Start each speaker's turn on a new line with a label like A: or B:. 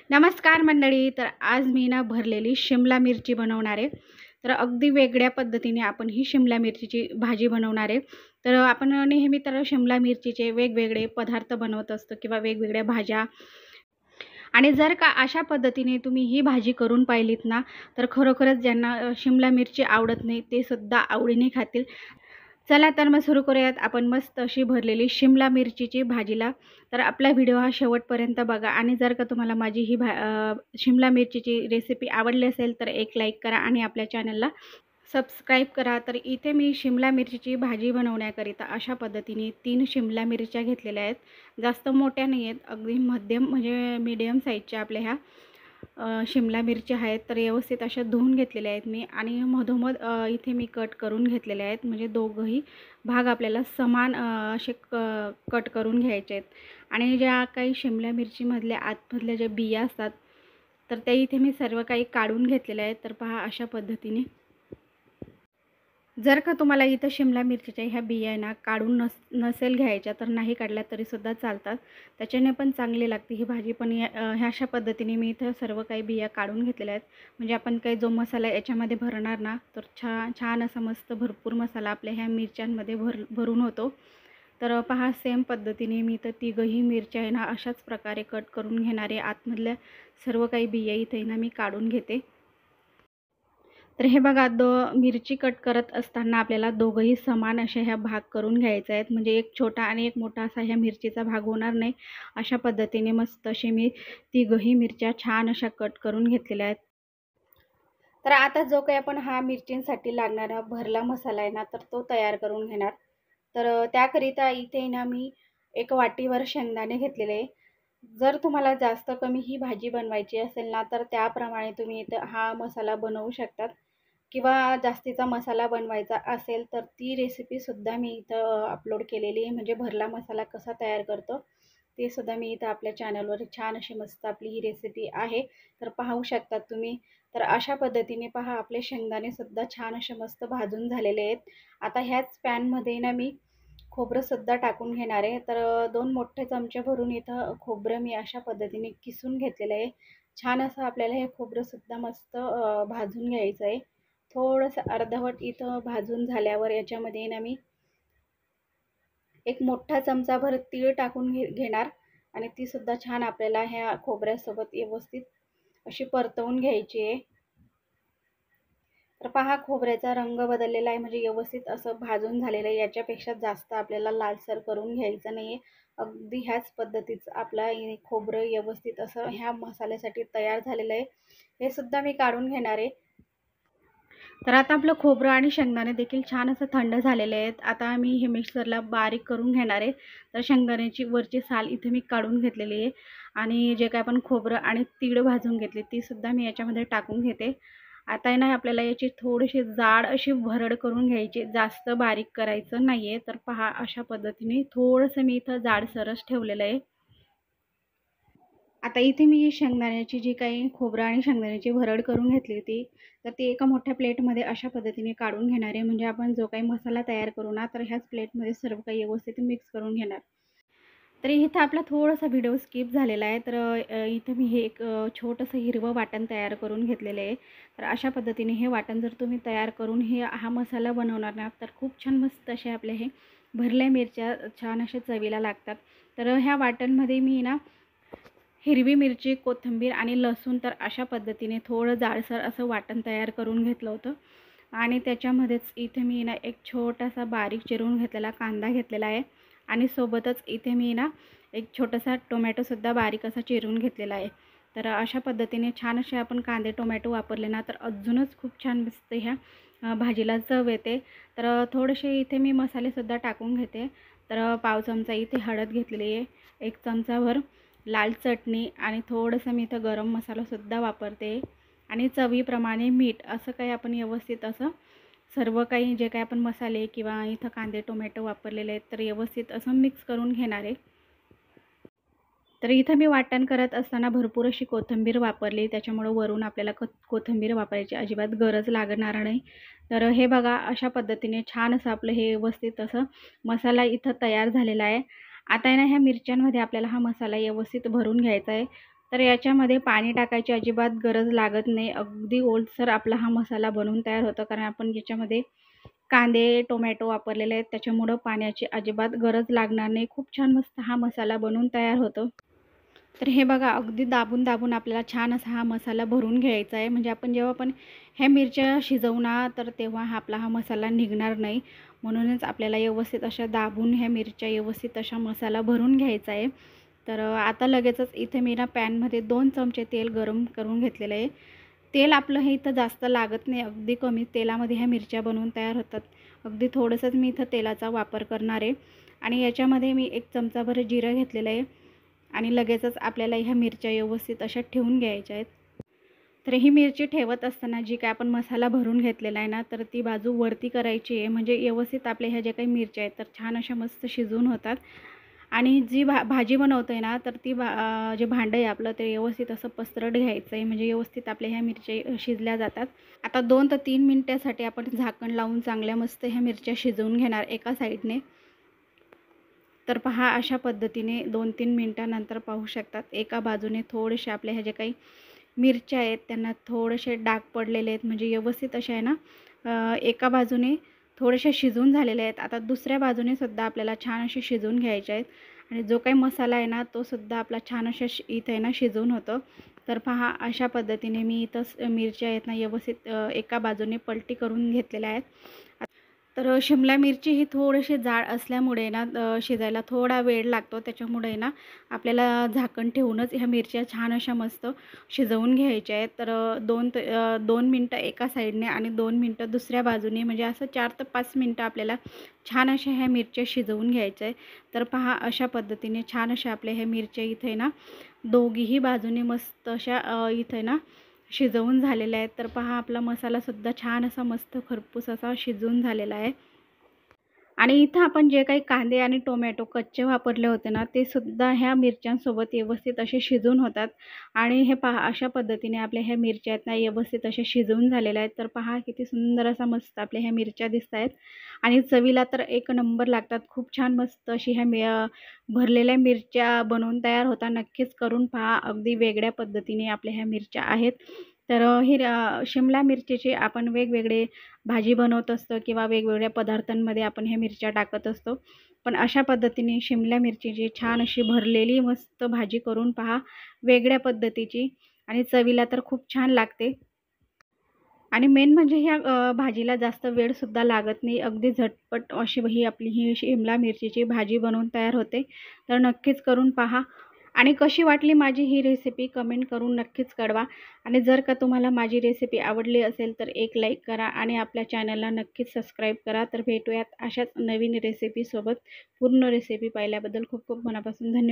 A: नमस्कार मंडळी. तर आज मी ना भरलेली शिमला मिरची बनवणार आहे. तर अगदी वेगळ्या पद्धतीने आपण ही शिमला मिरचीची भाजी बनवणार आहे. तर आपण नेहमी तर शिमला मिरचीचे वेगवेगळे पदार्थ बनवत असतो किंवा वेगवेगळ्या भाज्या. आणि जर का अशा पद्धतीने तुम्ही ही भाजी करून पाहिलीत ना, तर खरोखरच ज्यांना शिमला मिरची आवडत नाही ते सुद्धा आवडीने खातील. चला तर मग सुरू करूयात आपण मस्त अशी भरलेली शिमला मिरचीची भाजीला. तर आपला व्हिडिओ हा शेवटपर्यंत बघा आणि जर का तुम्हाला माझी ही शिमला मिरचीची रेसिपी आवडली असेल तर एक लाईक करा आणि आपल्या चॅनलला सबस्क्राईब करा. तर इथे मी शिमला मिरचीची भाजी बनवण्याकरिता अशा पद्धतीने 3 शिमला मिरच्या घेतलेल्या आहेत. जास्त मोठ्या नाही आहेत, अगदी मध्यम म्हणजे मीडियम साईजच्या आपल्या ह्या शिमला मिरच्या आहेत. तर व्यवस्थित अशा धुवून घेतलेल्या आहेत मी आणि मधोमध इथे मी कट करून घेतलेले आहेत. म्हणजे दोघंही भाग आपल्याला समान असे कट करून घ्यायचे आहेत. आणि ज्या काही शिमला मिरचीमधल्या आतमधल्या ज्या बिया असतात तर त्या इथे मी सर्व काही काढून घेतलेल्या आहेत. तर पहा अशा पद्धतीने. जर का तुम्हाला इथं शिमला मिरचीच्या ह्या बिया ना काढून नसेल घ्यायच्या तर नाही काढल्या तरीसुद्धा चालतात. त्याच्याने पण चांगली लागते ही भाजी. पण ह्या अशा पद्धतीने मी इथं सर्व काही बिया काढून घेतलेल्या आहेत. म्हणजे आपण काही जो मसाला याच्यामध्ये भरणार ना तर छान असा मस्त भरपूर मसाला आपल्या ह्या मिरच्यांमध्ये भरून होतो. तर पहा सेम पद्धतीने मी तर तिघंही मिरच्या आहे ना अशाच प्रकारे कट करून घेणारे. आतमधल्या सर्व काही बिया इथे ना मी काढून घेते. तर हे बघा मिरची कट करत असताना आपल्याला दोघंही समान अशा ह्या भाग करून घ्यायचे आहेत. म्हणजे एक छोटा आणि एक मोठा असा ह्या मिरचीचा भाग होणार नाही. अशा पद्धतीने मस्त असे मी तिघंही मिरच्या छान अशा कट करून घेतलेल्या आहेत. तर आता जो काही आपण हा मिरचींसाठी लागणारा भरला मसाला आहे ना तर तो तयार करून घेणार. तर त्याकरिता इथे ना मी एक वाटीवर शेंगदाणे घेतलेले. जर तुम्हाला जास्त कमी ही भाजी बनवायची असेल ना तर त्याप्रमाणे तुम्ही इथं हा मसाला बनवू शकतात. किंवा जास्तीचा मसाला बनवायचा असेल तर ती रेसिपीसुद्धा मी इथं अपलोड केलेली आहे. म्हणजे भरला मसाला कसा तयार करतो ते सुद्धा मी इथं आपल्या चॅनलवर छान अशी मस्त आपली ही रेसिपी आहे. तर पाहू शकतात तुम्ही. तर अशा पद्धतीने पहा आपले शेंगदाणेसुद्धा छान असे मस्त भाजून झालेले आहेत. आता ह्याच पॅनमध्ये ना मी खोबरंसुद्धा टाकून घेणार आहे. तर 2 मोठे चमचे भरून इथं खोबरं मी अशा पद्धतीने किसून घेतलेलं आहे. छान असं आपल्याला हे खोबरंसुद्धा मस्त भाजून घ्यायचं आहे. थोडंसं अर्धवट इथं भाजून झाल्यावर याच्यामध्ये ना मी एक मोठा चमचाभर तीळ टाकून घेणार आणि ती सुद्धा छान आपल्याला ह्या खोबऱ्यासोबत व्यवस्थित अशी परतवून घ्यायची आहे. तर पहा खोबऱ्याचा रंग बदललेला आहे. म्हणजे व्यवस्थित असं भाजून झालेलं आहे. याच्यापेक्षा जास्त आपल्याला लालसर करून घ्यायचं नाही आहे. अगदी ह्याच पद्धतीचं आपलं खोबरं व्यवस्थित असं ह्या मसाल्यासाठी तयार झालेलं आहे. हे सुद्धा मी काढून घेणार आहे. तर आता आपलं खोबरं आणि शेंगदाणे देखील छान असं थंड झालेले आहेत. आता मी हे मिक्सरला बारीक करून घेणार आहे. तर शेंगदाण्याची वरची साल इथे मी काढून घेतलेली आहे आणि जे काय आपण खोबरं आणि तीळ भाजून घेतली ती सुद्धा मी याच्यामध्ये टाकून घेते. आता ना आपल्याला याची थोडीशी जाड अशी भरड करून घ्यायची. जास्त बारीक करायचं नाही आहे. तर पहा अशा पद्धतीने थोडंसं मी इथं जाडसरच ठेवलेलं आहे. आता इथे मी शेंगदाण्याची जी काही खोबरं आणि शेंगदाण्याची भरड करून घेतली होती तर ती एका मोठ्या प्लेटमध्ये अशा पद्धतीने काढून घेणार आहे. म्हणजे आपण जो काही मसाला तयार करू ना तर ह्याच प्लेटमध्ये सर्व काही व्यवस्थित मिक्स करून घेणार. तरी इथं आपला थोडासा व्हिडिओ स्किप झालेला आहे. तर इथं मी हे एक छोटंसं हिरवं वाटण तयार करून घेतलेलं आहे. तर अशा पद्धतीने हे वाटण जर तुम्ही तयार करून हा मसाला बनवणार ना तर खूप छान मस्त असे आपले हे भरल्या मिरच्या छान अशा चवीला लागतात. तर ह्या वाटणमध्ये मी ना हिरवी मिरची, कोथिंबीर आणि लसूण तर अशा पद्धतीने थोडं जाडसर असं वाटण तयार करून घेतलं होतं. आणि त्याच्यामध्येच इथे मी ना एक छोटासा बारीक चिरून घेतलेला कांदा घेतलेला आहे आणि सोबतच इथे मी ना एक छोटासा टोमॅटोसुद्धा बारीक असा चिरून घेतलेला आहे. तर अशा पद्धतीने छान असे आपण कांदे टोमॅटो वापरले ना तर अजूनच खूप छान मस्त ह्या भाजीला चव येते. तर थोडेसे इथे मी मसालेसुद्धा टाकून घेते. तर पाव चमचा इथे हळद घेतलेली आहे, 1 चमचाभर लाल चटणी आणि थोडंसं मी इथं गरम मसालासुद्धा वापरते आणि चवीप्रमाणे मीठ. असं काही आपण व्यवस्थित असं सर्व काही जे काही आपण मसाले किंवा इथं कांदे टोमॅटो वापरलेले आहेत तर व्यवस्थित असं मिक्स करून घेणार आहे. तर इथं मी वाटण करत असताना भरपूर अशी कोथिंबीर वापरली. त्याच्यामुळं वरून आपल्याला कोथिंबीर वापरायची अजिबात गरज लागणार नाही. तर हे बघा अशा पद्धतीने छान असं आपलं हे व्यवस्थित असं मसाला इथं तयार झालेला आहे. आता आहे ना ह्या मिरच्यांमध्ये आपल्याला हा मसाला व्यवस्थित भरून घ्यायचा आहे. तर याच्यामध्ये पाणी टाकायची अजिबात गरज लागत नाही. अगदी ओलसर आपला हा मसाला बनवून तयार होतो, कारण आपण याच्यामध्ये कांदे, टोमॅटो वापरलेले आहेत, त्याच्यामुळं पाण्याची अजिबात गरज लागणार नाही. खूप छान मस्त हा मसाला बनवून तयार होतो. तर हे बघा, अगदी दाबून दाबून आपल्याला छान असा हा मसाला भरून घ्यायचा आहे. म्हणजे आपण जेव्हा पण ह्या मिरच्या शिजवू ना, तर तेव्हा आपला हा मसाला निघणार नाही. म्हणूनच आपल्याला व्यवस्थित अशा दाबून ह्या मिरच्या व्यवस्थित अशा मसाला भरून घ्यायचा आहे. तर आता लगेचच इथे मी ना पॅनमध्ये 2 चमचे तेल गरम करून घेतलेलं आहे. तेल आपलं हे इथं जास्त लागत नाही, अगदी कमी तेलामध्ये ह्या मिरच्या बनवून तयार होतात. अगदी थोडंसंच मी इथं तेलाचा वापर करणार आहे. आणि याच्यामध्ये मी 1 चमचाभर जिरं घेतलेलं आहे. आणि लगेचच आपल्याला ह्या मिरच्या व्यवस्थित अशा ठेवून घ्यायच्या आहेत. तर ही मिरची ठेवत असताना जी काय आपण मसाला भरून घेतलेला आहे ना, तर ती बाजू वरती करायची आहे. म्हणजे व्यवस्थित आपल्या ह्या ज्या काही मिरच्या आहेत तर छान अशा मस्त शिजून होतात. आणि जी भाजी बनवतोय ना, तर ती जे भांडं आहे आपलं ते व्यवस्थित असं पसरट घ्यायचं आहे. म्हणजे व्यवस्थित आपल्या ह्या मिरच्या शिजल्या जातात. आता 2 ते 3 मिनिटासाठी आपण झाकण लावून चांगल्या मस्त ह्या मिरच्या शिजवून घेणार एका साईडने. तर पहा, अशा पद्धतीने 2-3 मिनिटानंतर पाहू शकतात एका बाजूने थोडेसे आपल्या ह्या ज्या काही मिरच्या आहेत त्यांना थोडेसे डाग पडलेले आहेत. म्हणजे व्यवस्थित अशा आहे ना, एका बाजूने थोडेसे शिजून झालेले आहेत. आता दुसऱ्या बाजूने सुद्धा आपल्याला छान असे शिजवून घ्यायचे आहेत. आणि जो काही मसाला आहे ना, तो सुद्धा आपला छान अशा इथे आहे ना शिजवून होतो. तर पहा, अशा पद्धतीने मी इथं मिरच्या आहेत ना व्यवस्थित एका बाजूने पलटी करून घेतलेल्या आहेत. तर शिमला मिरची ही थोडीशी जाड असल्यामुळे ना शिजायला थोडा वेळ लागतो. त्याच्यामुळे ना आपल्याला झाकण ठेवूनच ह्या मिरच्या छान अशा मस्त शिजवून घ्यायच्या आहेत. तर 2 मिनटं एका साईडने आणि 2 मिनटं दुसऱ्या बाजूने, म्हणजे असं 4 ते 5 मिनटं आपल्याला छान अशा ह्या मिरच्या शिजवून घ्यायच्या आहे. तर पहा, अशा पद्धतीने छान अशा आपल्या ह्या मिरच्या इथे ना दोघीही बाजूने मस्त अशा इथे ना शिजवून झालेल्या आहेत. तर पहा, आपला मसालासुद्धा छान असा मस्त खरपूस असा शिजवून झालेला आहे. आणि इथं आपण जे काही कांदे आणि टोमॅटो कच्चे वापरले होते ना, ते सुद्धा ह्या मिरच्यांसोबत व्यवस्थित असे शिजून होतात. आणि हे पहा, अशा पद्धतीने आपल्या ह्या मिरच्या आहेत ना व्यवस्थित अशा शिजवून झालेल्या आहेत. तर पहा, किती सुंदर असा मस्त आपल्या ह्या मिरच्या दिसत आहेत. आणि चवीला तर एक नंबर लागतात. खूप छान मस्त अशी ह्या भरलेल्या मिरच्या बनवून तयार होतात. नक्कीच करून पहा, अगदी वेगळ्या पद्धतीने आपल्या ह्या मिरच्या आहेत. तर ही शिमला मिरचीची आपण वेगवेगळे भाजी बनवत असतो किंवा वेगवेगळ्या पदार्थांमध्ये आपण ह्या मिरच्या टाकत असतो. पण अशा पद्धतीने शिमला मिरचीची छान अशी भरलेली मस्त भाजी करून पहा, वेगळ्या पद्धतीची, आणि चवीला तर खूप छान लागते. आणि मेन म्हणजे ह्या भाजीला जास्त वेळसुद्धा लागत नाही. अगदी झटपट अशी ही आपली ही शिमला मिरचीची भाजी बनवून तयार होते. तर नक्कीच करून पहा. आणि कशी वाटली माझी ही रेसिपी कमेंट करून नक्कीच कळवा. आणि जर का तुम्हाला माझी रेसिपी आवडली असेल तर एक लाईक करा आणि आपल्या चॅनलला नक्कीच सबस्क्राईब करा. तर भेटूयात अशाच नवीन रेसिपीसोबत. पूर्ण रेसिपी पाहिल्याबद्दल खूप खूप मनापासून धन्यवाद.